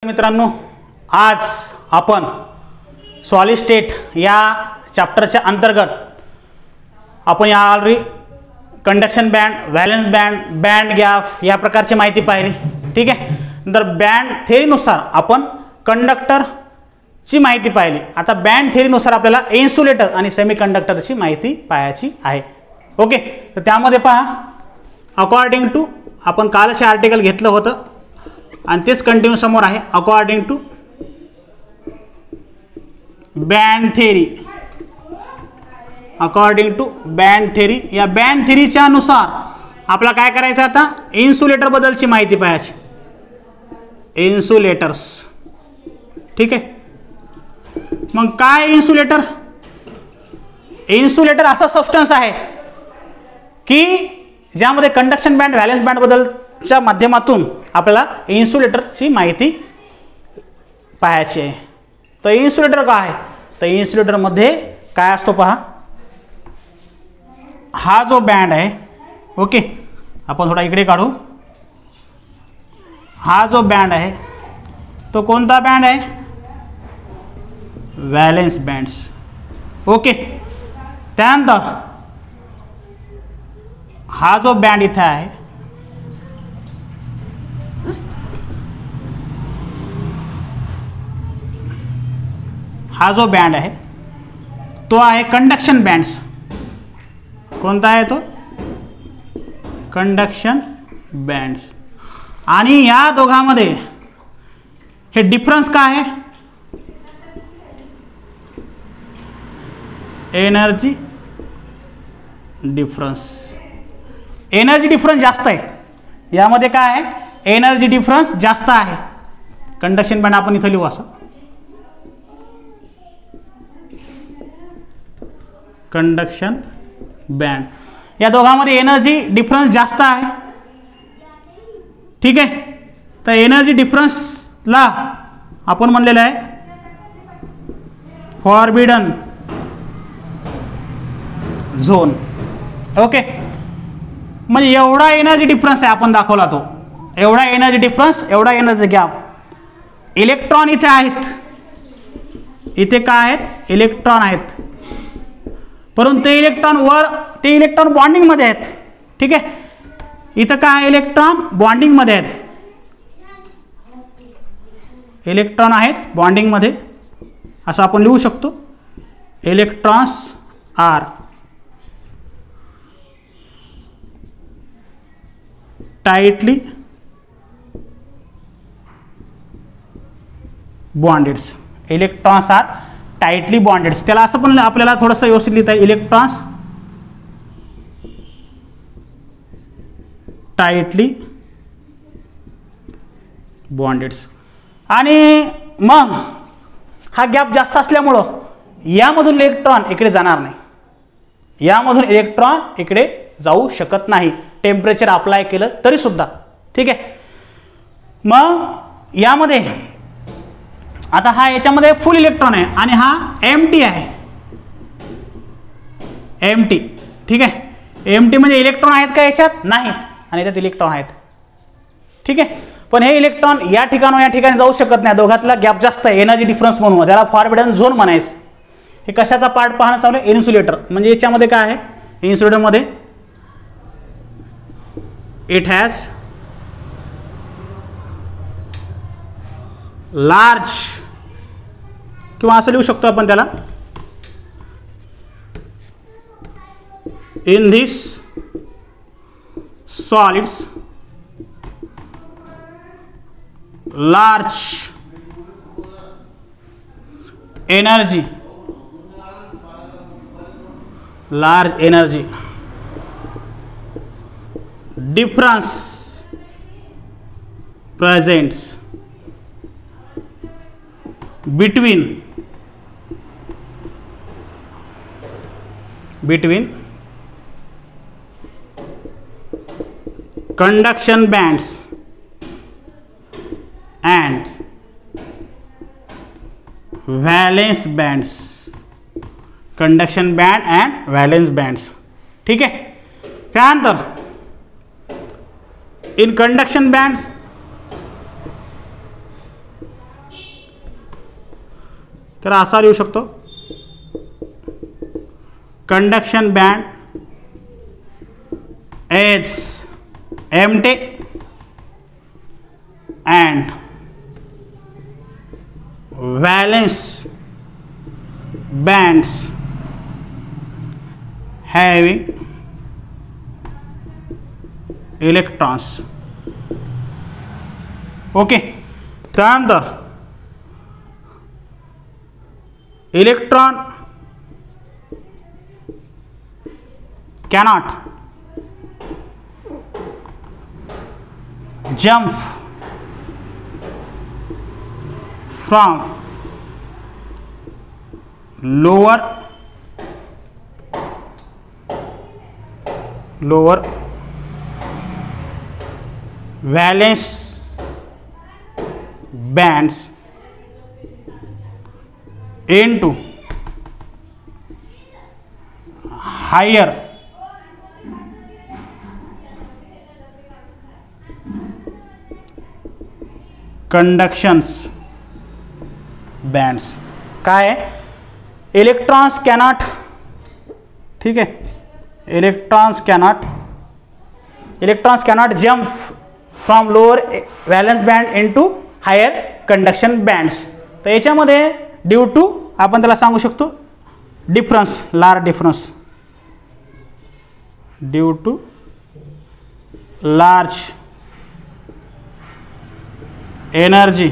मित्रांनो, आज आपण सॉलिड स्टेट या चॅप्टरच्या अंतर्गत आपण या already conduction band, valence band, band gap या प्रकारची माहिती पाहिली. ठीक आहे. नंतर बँड थेअरीनुसार आपण कंडक्टरची माहिती पाहिली. आता बँड थेअरीनुसार आपल्याला इन्सुलेटर आणि सेमीकंडक्टरची माहिती पाहायची आहे. ओके. तर त्यामध्ये पहा, अकॉर्डिंग टू आपण कालचे आर्टिकल घेतलं होतं आणि तेच कंटिन्यू समोर आहे. According to band theory, according to band theory, या बँड थेअरीच्या नुसार आपल्याला काय करायचं, आता इन्सुलेटर बद्दलची माहिती पाहायची. इन्सुलेटर्स. ठीक आहे. मग काय इन्सुलेटर? इन्सुलेटर असा सबस्टन्स आहे की ज्यामध्ये कंडक्शन बँड, व्हॅलेन्स बँड बद्दलच्या माध्यमातून आपल्याला इन्सुलेटरची माहिती पाहायची आहे. तर इन्सुलेटर काय आहे? तर इन्सुलेटरमध्ये काय असतो पहा, हा जो बँड आहे, ओके, आपण थोडा इकडे काढू. हा जो बँड आहे तो कोणता बँड आहे? Valence bands. ओके. त्यानंतर हा जो बँड इथे आहे हा जो बँड आहे तो आहे कंडक्शन बँड्स. कोणता आहे तो? Conduction bands. आणि या दोघांमध्ये हे डिफरन्स काय आहे? Energy difference. एनर्जी डिफरन्स जास्त आहे यामध्ये. काय आहे? एनर्जी डिफरन्स जास्त आहे. कंडक्शन बँड आपण इथं लिहू असं, कंडक्शन बँड. या दोघांमध्ये एनर्जी डिफरन्स जास्त आहे. ठीक आहे. तर एनर्जी डिफरन्सला आपण म्हणलेलं आहे फॉरबिडन झोन. ओके. म्हणजे एवढा एनर्जी डिफरन्स आहे आपण दाखवला तो. एवढा एनर्जी डिफरन्स, एवढा एनर्जी गॅप. इलेक्ट्रॉन इथे आहेत. इथे काय आहेत? इलेक्ट्रॉन आहेत. परंतु ते इलेक्ट्रॉन बॉन्डिंगमध्ये आहेत. ठीक आहे. इथं काय? इलेक्ट्रॉन बॉन्डिंगमध्ये आहेत. इलेक्ट्रॉन आहेत बॉन्डिंगमध्ये, असं आपण लिहू शकतो. Electrons are tightly bondeds. Electrons are tightly bondeds. त्याला असं पण आपल्याला थोडंसं व्यवस्थित लिहिता येईल, इलेक्ट्रॉन्स टाइटली बॉन्डेड्स. आणि मग हा गॅप जास्त असल्यामुळं यामधून इलेक्ट्रॉन इकडे जाणार नाही. यामधून इलेक्ट्रॉन इकडे जाऊ शकत नाही, टेम्परेचर अप्लाय केलं तरी सुद्धा. ठीक आहे. मग यामध्ये आता हा याच्यामध्ये फुल इलेक्ट्रॉन आहे आणि हा एम्प्टी आहे. एम्प्टी. ठीक आहे. एम्प्टी म्हणजे इलेक्ट्रॉन आहेत का याच्यात? नाहीत. आणि याच्यात इलेक्ट्रॉन आहेत. ठीक आहे. पण हे इलेक्ट्रॉन या ठिकाणून या ठिकाणी जाऊ शकत नाही. दोघातला गॅप जास्त आहे, एनर्जी डिफरन्स म्हणून. त्याला फॉरबिडन झोन म्हणायचं. हे कशाचा पार्ट पाहणं चालू आहे? इन्सुलेटर. म्हणजे याच्यामध्ये काय आहे? इन्सुलेटरमध्ये इट हॅज लार्ज, किंवा असं लिहू शकतो आपण त्याला, in this solids large energy, large energy difference presents between conduction bands and valence bands. Conduction band and valence bands. ठीक आहे. त्यानंतर in conduction bands तर असा लिहू शकतो, conduction band is empty and valence bands having electrons. ओके, त्यानंतर इलेक्ट्रॉन cannot jump from lower valence bands into higher conductions bands. काय आहे, इलेक्ट्रॉन्स कॅनॉट, ठीक आहे, electrons cannot jump from lower valence band into higher conduction bands. तर याच्यामध्ये due to आपण त्याला सांगू शकतो difference, large difference, due to large energy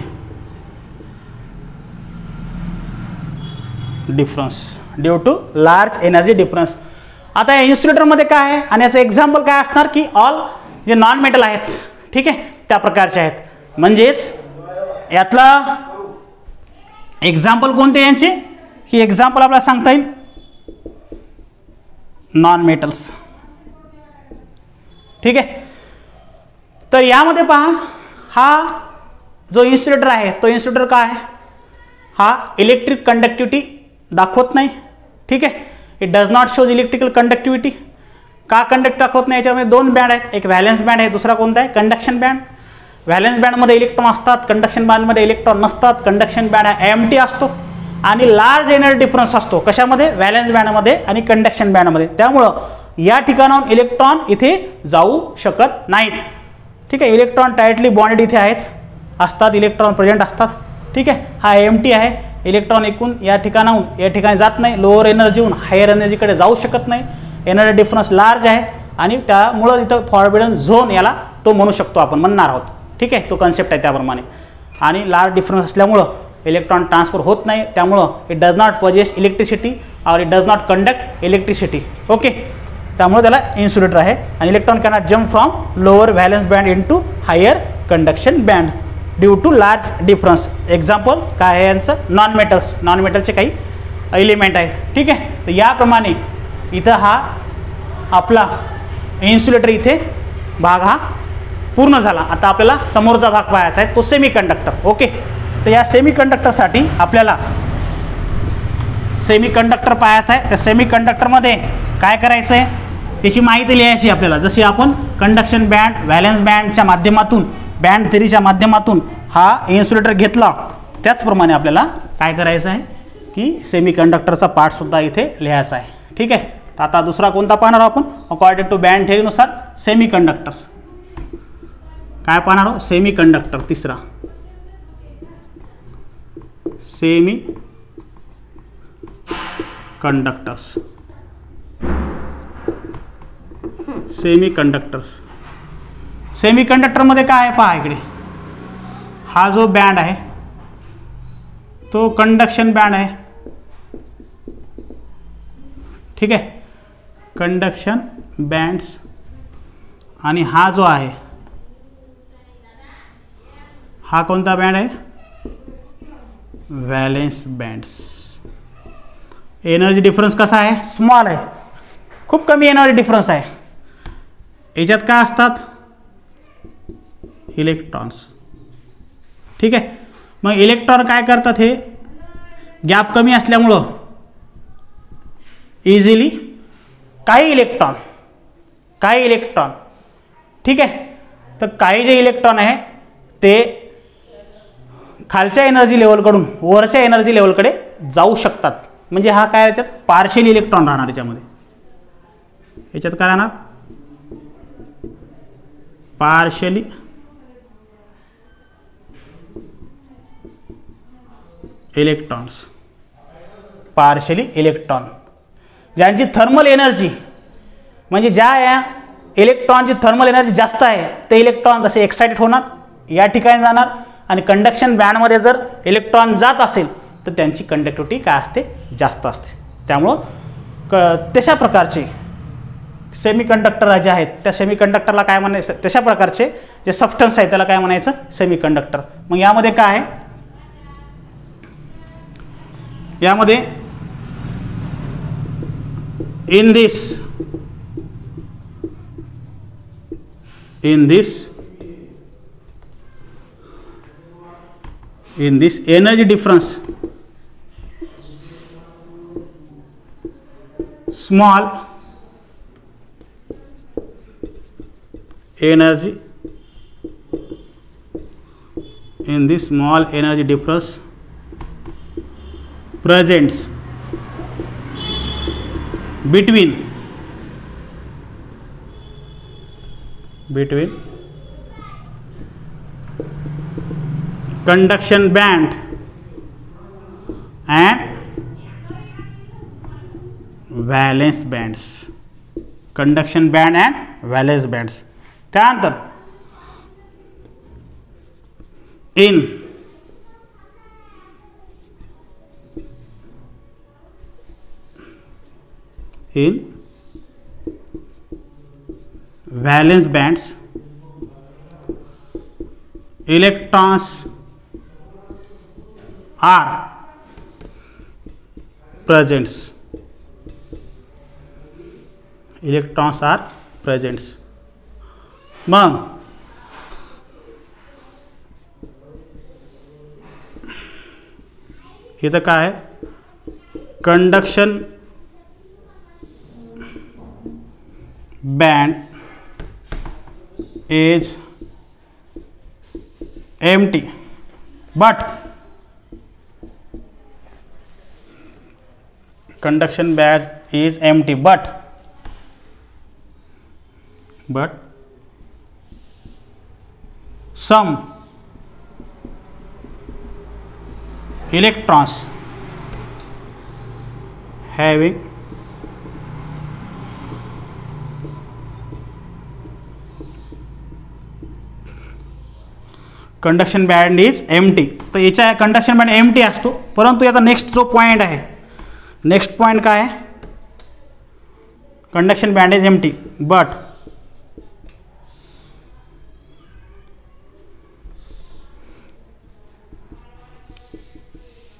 difference, due to large energy difference. आता या इन्सुलेटरमध्ये काय आहे आणि याचं एक्झाम्पल काय असणार की ऑल जे नॉन मेटल आहेत, ठीक आहे, त्या प्रकारचे आहेत. म्हणजेच यातला एक्झाम्पल कोणते यांचे की एक्झाम्पल आपल्याला सांगता येईल नॉन मेटल्स, ठीक आहे. तर यामध्ये पहा, हा जो इन्सुलेटर आहे तो इन्सुलेटर काय आहे, हा इलेक्ट्रिक कंडक्टिव्हिटी दाखवत नाही, ठीक आहे. It does not shows electrical conductivity. का कंडक्ट दाखवत नाही, याच्यामध्ये दोन बँड आहेत, एक व्हॅलन्स बँड आहे, दुसरा कोणता आहे कंडक्शन बँड. व्हॅलन्स बँडमध्ये इलेक्ट्रॉन असतात, कंडक्शन बँडमध्ये इलेक्ट्रॉन नसतात. कंडक्शन बँड हा एम्प्टी असतो आणि लार्ज एनर्जी डिफरन्स असतो कशामध्ये, व्हॅलन्स बँडमध्ये आणि कंडक्शन बँडमध्ये. त्यामुळं या ठिकाणाहून इलेक्ट्रॉन इथे जाऊ शकत नाहीत, ठीक आहे. इलेक्ट्रॉन टाईटली बॉन्डेड इथे आहेत असतात, इलेक्ट्रॉन प्रेझेंट असतात, ठीक आहे. हा एम्प्टी आहे, इलेक्ट्रॉन एकूण या ठिकाणाहून या ठिकाणी जात नाही, लोअर एनर्जीहून हायर एनर्जीकडे जाऊ शकत नाही. एनर्जी डिफरन्स लार्ज आहे आणि त्यामुळं इथं फॉरबिडन झोन याला तो म्हणू शकतो, आपण म्हणणार आहोत, ठीक आहे. तो कन्सेप्ट आहे त्याप्रमाणे. आणि लार्ज डिफरन्स असल्यामुळं इलेक्ट्रॉन ट्रान्सफर होत नाही, त्यामुळं it does not possess electricity और it does not conduct electricity. Okay, त्यामुळे त्याला इन्सुलेटर आहे. आणि electron cannot jump from lower valence band into higher conduction band due to large difference. Example काय आहे यांचं, नॉन मेटल्स, नॉन मेटलचे काही एलिमेंट आहेत, ठीक आहे. तर याप्रमाणे इथं हा आपला इन्सुलेटर इथे भाग हा पूर्ण झाला. आता आपल्याला समोरचा भाग पाहायचा आहे, तो सेमी कंडक्टर. ओके, तर या सेमी कंडक्टरसाठी आपल्याला सेमी कंडक्टर पाहायचा आहे. त्या सेमी कंडक्टरमध्ये काय करायचं आहे त्याची माहिती लिहायची आपल्याला. जशी आपण कंडक्शन बँड, व्हॅलन्स बँडच्या माध्यमातून, बँड थेरीच्या माध्यमातून हा इन्सुलेटर घेतला, त्याचप्रमाणे आपल्याला काय करायचं आहे की सेमी कंडक्टरचा पार्टसुद्धा इथे लिहायचा आहे, ठीक आहे. तर आता दुसरा कोणता पाहणार आहोत आपण, अकॉर्डिंग टू बँड थेरीनुसार सेमी कंडक्टर्स. काय पाहणार आहोत, सेमी कंडक्टर. तिसरा सेमी कंडक्टर्स, सेमी कंडक्टर्स. सेमी कंडक्टरमध्ये काय आहे पहा, इकडे हा जो बँड आहे तो कंडक्शन बँड आहे, ठीक आहे, कंडक्शन बँड्स. आणि हा जो आहे हा कोणता बँड आहे, व्हॅलेन्स बँड्स. एनर्जी डिफरन्स कसा आहे, स्मॉल आहे, खूप कमी एनर्जी डिफरन्स आहे. याच्यात काय असतात, इलेक्ट्रॉन्स, ठीक आहे. मग इलेक्ट्रॉन काय करतात, हे गॅप कमी असल्यामुळं इझिली काही इलेक्ट्रॉन, ठीक आहे. तर काही जे इलेक्ट्रॉन आहे ते खालच्या एनर्जी लेवलकडून वरच्या एनर्जी लेवलकडे जाऊ शकतात. म्हणजे हा काय याच्यात पार्शियल इलेक्ट्रॉन राहणार, याच्यात काय राहणार पार्शियली इलेक्ट्रॉन्स, पार्शियली इलेक्ट्रॉन ज्यांची थर्मल एनर्जी म्हणजे ज्या या इलेक्ट्रॉनची थर्मल एनर्जी जास्त आहे ते इलेक्ट्रॉन तसे एक्साइटेड होणार, या ठिकाणी जाणार. आणि कंडक्शन बँडमध्ये जर इलेक्ट्रॉन जात असेल तर त्यांची कंडक्टिव्हिटी काय असते जास्त असते. त्यामुळं तशा प्रकारचे सेमीकंडक्टर जे आहेत त्या सेमीकंडक्टरला काय म्हणायचं, तशा प्रकारचे जे सबस्टन्स आहे त्याला काय म्हणायचं सेमीकंडक्टर. मग यामध्ये काय आहे, यामध्ये in this energy difference, small energy, in this small energy difference presents between conduction band and valence bands, conduction band and valence bands. त्यानंतर in valence bands electrons are present. मग इथं काय आहे, conduction band is empty but conduction band is empty but some electrons having conduction band is empty. तर याच्या conduction band empty असतो, परंतु याचा नेक्स्ट जो पॉईंट आहे, नेक्स्ट पॉईंट काय आहे, conduction band is empty but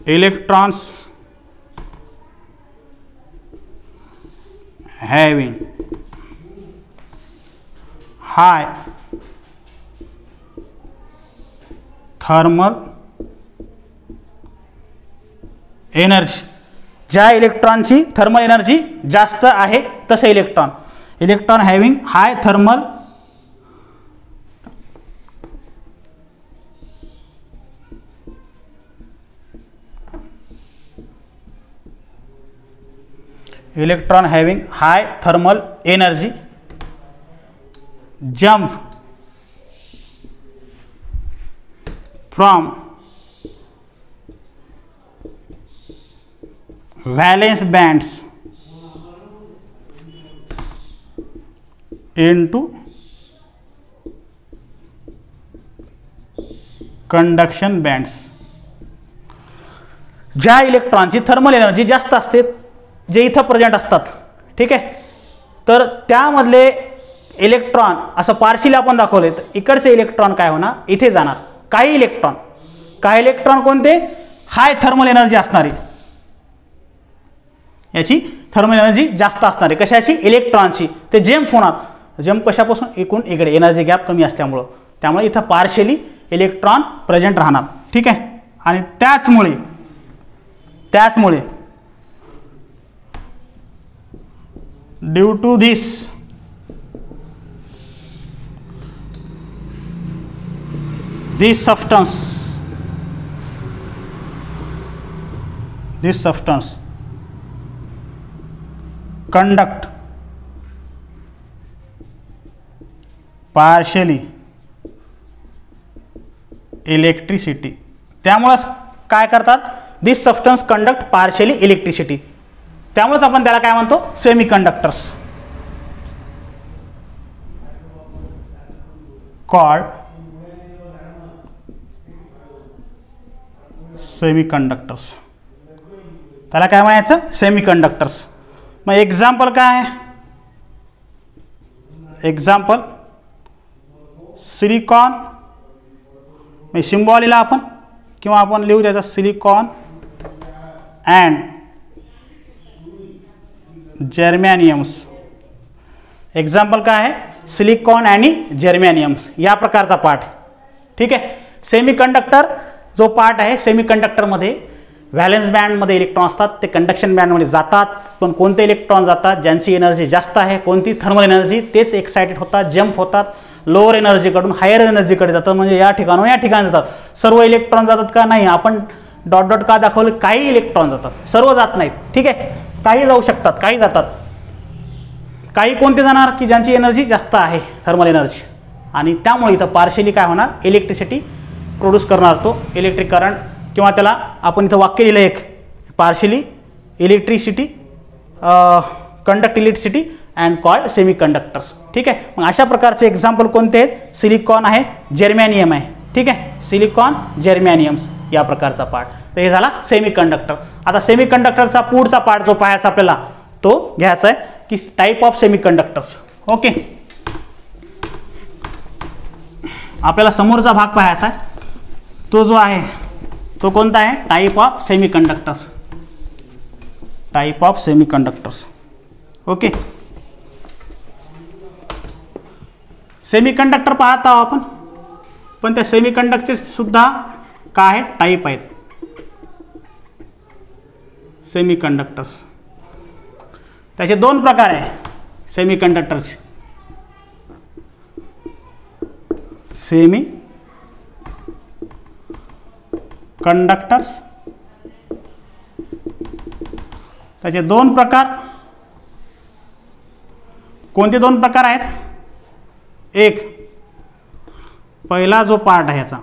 electrons having high thermal energy, ज्या इलेक्ट्रॉनची थर्मल एनर्जी जास्त आहे तसे electron having high thermal energy jump from valence bands into conduction bands. ज्या इलेक्ट्रॉनची थर्मल एनर्जी जास्त असते, जे इथं प्रेझेंट असतात, ठीक आहे, तर त्यामधले इलेक्ट्रॉन असं पार्शियली आपण दाखवले, तर इकडचे इलेक्ट्रॉन काय होणार, इथे जाणार. काही इलेक्ट्रॉन कोणते, हाय थर्मल एनर्जी असणारी, याची थर्मल एनर्जी जास्त असणारी, कशाची, इलेक्ट्रॉनची, ते जंप होणार. जंप कशापासून, एकूण इकडे, एनर्जी गॅप कमी असल्यामुळं, त्यामुळे इथं पार्शियली इलेक्ट्रॉन प्रेझेंट राहणार, ठीक आहे. आणि त्याचमुळे due to this substance this substance conduct partially electricity. त्यामुळेच काय करतात, this substance conduct partially electricity. त्यामुळेच आपण त्याला काय म्हणतो, semi conductors. Called semi conductors. त्याला काय म्हणायचं, सेमी कंडक्टर्स. मग एक्झाम्पल काय आहे, एक्झाम्पल सिलिकॉन, म्हणजे सिम्बॉल लिहिला आपण किंवा आपण लिहू त्याचा सिलिकॉन अँड जर्मॅनियम्स. एक्झाम्पल काय आहे, सिलिकॉन आणि जर्मॅनियम्स या प्रकारचा पार्ट. ठीक आहे. सेमी कंडक्टर जो पार्ट आहे, सेमी कंडक्टरमध्ये व्हॅलेन्स बँडमध्ये इलेक्ट्रॉन असतात, ते कंडक्शन बँडमध्ये जातात. पण कोणते इलेक्ट्रॉन जातात, ज्यांची एनर्जी जास्त आहे, कोणती थर्मल एनर्जी, तेच एक्साइटेड होतात, जम्प होतात, लोअर एनर्जीकडून हायर एनर्जीकडे जातात. म्हणजे या ठिकाणून या ठिकाणी जातात. सर्व इलेक्ट्रॉन जातात का, नाही. आपण डॉट डॉट का दाखवले, काही इलेक्ट्रॉन जातात, सर्व जात नाहीत. ठीक आहे. काही जाऊ शकतात, काही जातात. काही कोणते जाणार की ज्यांची एनर्जी जास्त आहे, थर्मल एनर्जी, आणि त्यामुळे इथं पार्शियली काय होणार, इलेक्ट्रिसिटी प्रोड्यूस करणार तो इलेक्ट्रिक करंट. किंवा त्याला आपण इथं वाक्य लिहिलं एक, partially electricity conduct electricity and called semi conductors. ठीक आहे. मग अशा प्रकारचे एक्झाम्पल कोणते आहेत, सिलिकॉन आहे, जर्मॅनियम आहे. ठीक आहे. सिलिकॉन जर्मॅनियम्स या प्रकारचा पार्ट. तर हे झाला सेमी कंडक्टर. आता सेमी कंडक्टरचा पुढचा पार्ट जो पाहायचा आपल्याला, तो घ्यायचा आहे की type of semi conductors. Okay. आपल्याला समोरचा भाग पाहायचा आहे, तो जो आहे तो कोणता आहे, type of semi conductors. Type of semi conductors. Okay. Semi conductor पाहत आहोत आपण, पण त्या सेमी कंडक्टर सुद्धा काय आहेत, टाईप आहेत. सेमी कंडक्टर्स त्याचे दोन प्रकार आहे सेमी कंडक्टरचे. सेमी कंडक्टर्स त्याचे दोन प्रकार. कोणते दोन प्रकार आहेत, एक पहिला जो पार्ट आहे याचा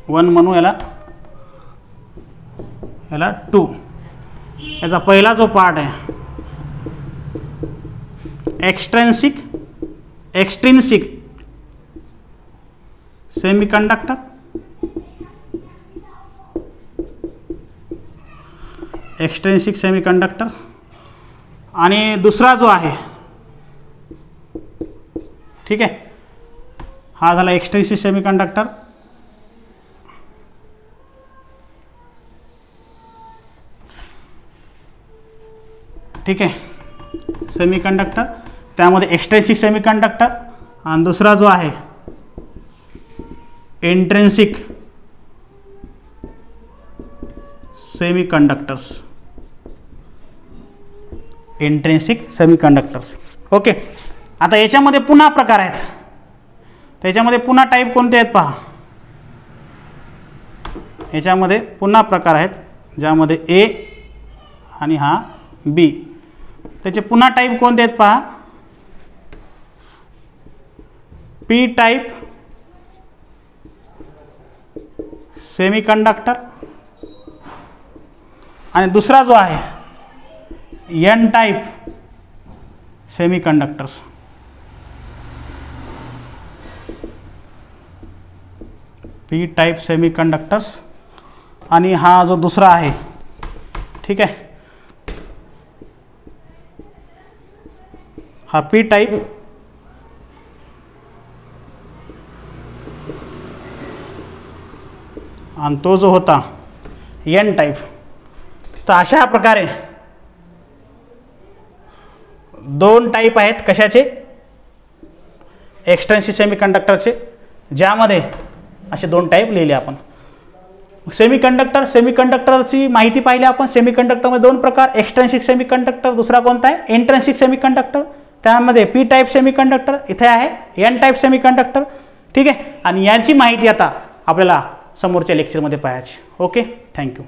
1 म्हणू, याला 2. याचा पहिला जो पार्ट आहे एक्सट्रिन्सिक सेमी कंडक्टर, एक्सट्रिन्सिक सेमी कंडक्टर. आणि दुसरा जो आहे, ठीक आहे, हा झाला एक्सट्रिन्सिक सेमी कंडक्टर. ठीक आहे. सेमी कंडक्टर, त्यामध्ये एक्सट्रिन्सिक सेमी कंडक्टर, आणि दुसरा जो आहे intrinsic semi conductors. Intrinsic semi conductors. Okay. आता याच्यामध्ये पुन्हा प्रकार आहेत. त्याच्यामध्ये पुन्हा टाईप कोणते आहेत पहा. याच्यामध्ये पुन्हा प्रकार आहेत, ज्यामध्ये ए आणि हा बी. त्याचे पुन्हा टाईप कोणते आहेत पहा. पी टाईप सेमी कंडक्टर, आणि दुसरा जो आहे N type semi conductors. P type semi conductors, आणि हा जो दुसरा आहे, ठीक आहे, हा पी टाईप, आणि तो जो होता एन टाईप. तर अशा प्रकारे दोन टाईप आहेत कशाचे, एक्सट्रिन्सिक सेमी कंडक्टरचे, ज्यामध्ये असे दोन टाईप लिहिले आपण. सेमी कंडक्टरची माहिती पाहिली आपण. सेमी कंडक्टरमध्ये दोन प्रकार, एक्सट्रिन्सिक सेमी कंडक्टर, दुसरा कोणता आहे इंट्रिन्सिक सेमी कंडक्टर. त्यामध्ये पी टाईप सेमी कंडक्टर, इथे आहे एन टाईप सेमी कंडक्टर. ठीक आहे. आणि यांची माहिती आता आपल्याला समोरच्या लेक्चरमध्ये पाहायची. ओके. थँक्यू.